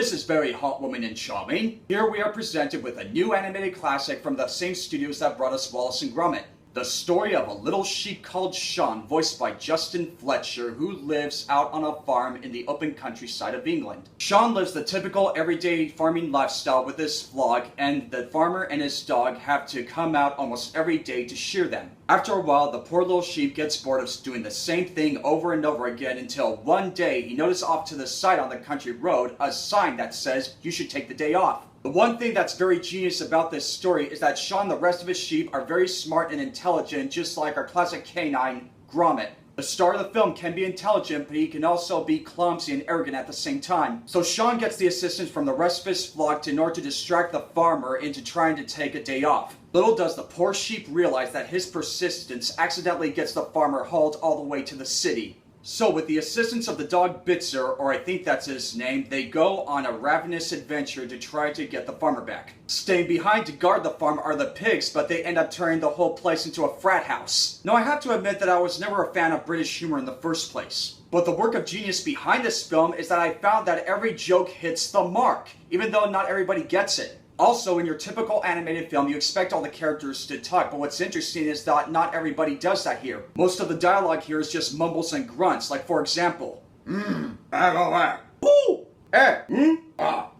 This is very hot woman and charming. Here we are presented with a new animated classic from the same studios that brought us Wallace and Gromit. The story of a little sheep called Shaun, voiced by Justin Fletcher, who lives out on a farm in the open countryside of England. Shaun lives the typical everyday farming lifestyle with his flock, and the farmer and his dog have to come out almost every day to shear them. After a while, the poor little sheep gets bored of doing the same thing over and over again until one day he noticed off to the side on the country road a sign that says you should take the day off. The one thing that's very genius about this story is that Shaun and the rest of his sheep are very smart and intelligent, just like our classic canine, Gromit. The star of the film can be intelligent, but he can also be clumsy and arrogant at the same time. So Shaun gets the assistance from the rest of his flock in order to distract the farmer into trying to take a day off. Little does the poor sheep realize that his persistence accidentally gets the farmer hauled all the way to the city. So with the assistance of the dog Bitzer, or I think that's his name, they go on a ravenous adventure to try to get the farmer back. Staying behind to guard the farm are the pigs, but they end up turning the whole place into a frat house. Now I have to admit that I was never a fan of British humor in the first place. But the work of genius behind this film is that I found that every joke hits the mark, even though not everybody gets it. Also, in your typical animated film, you expect all the characters to talk, but what's interesting is that not everybody does that here. Most of the dialogue here is just mumbles and grunts, like for example, ooh,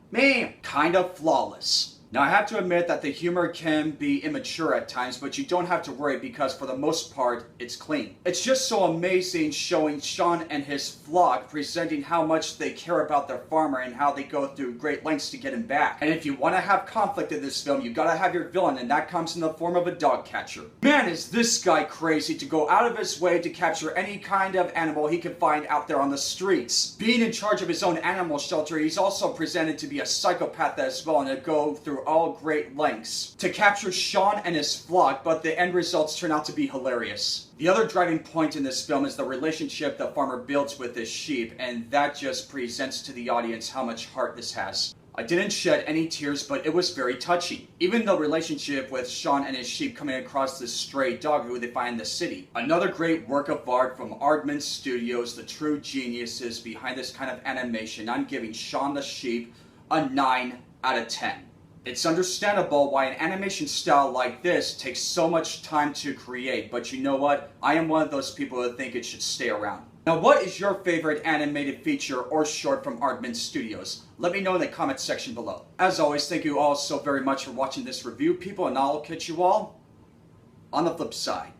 man, kind of flawless. Now I have to admit that the humor can be immature at times, but you don't have to worry because for the most part, it's clean. It's just so amazing showing Shaun and his flock presenting how much they care about their farmer and how they go through great lengths to get him back. And if you want to have conflict in this film, you gotta have your villain, and that comes in the form of a dog catcher. Man, is this guy crazy to go out of his way to capture any kind of animal he can find out there on the streets. Being in charge of his own animal shelter, he's also presented to be a psychopath as well and to go through all great lengths to capture Shaun and his flock, but the end results turn out to be hilarious. The other driving point in this film is the relationship the farmer builds with his sheep, and that just presents to the audience how much heart this has. I didn't shed any tears, but it was very touching. Even the relationship with Shaun and his sheep coming across this stray dog who they find in the city. Another great work of art from Aardman Studios, the true geniuses behind this kind of animation. I'm giving Shaun the Sheep a 9 out of 10. It's understandable why an animation style like this takes so much time to create, but you know what? I am one of those people that think it should stay around. Now, what is your favorite animated feature or short from Aardman Studios? Let me know in the comment section below. As always, thank you all so very much for watching this review, people, and I'll catch you all on the flip side.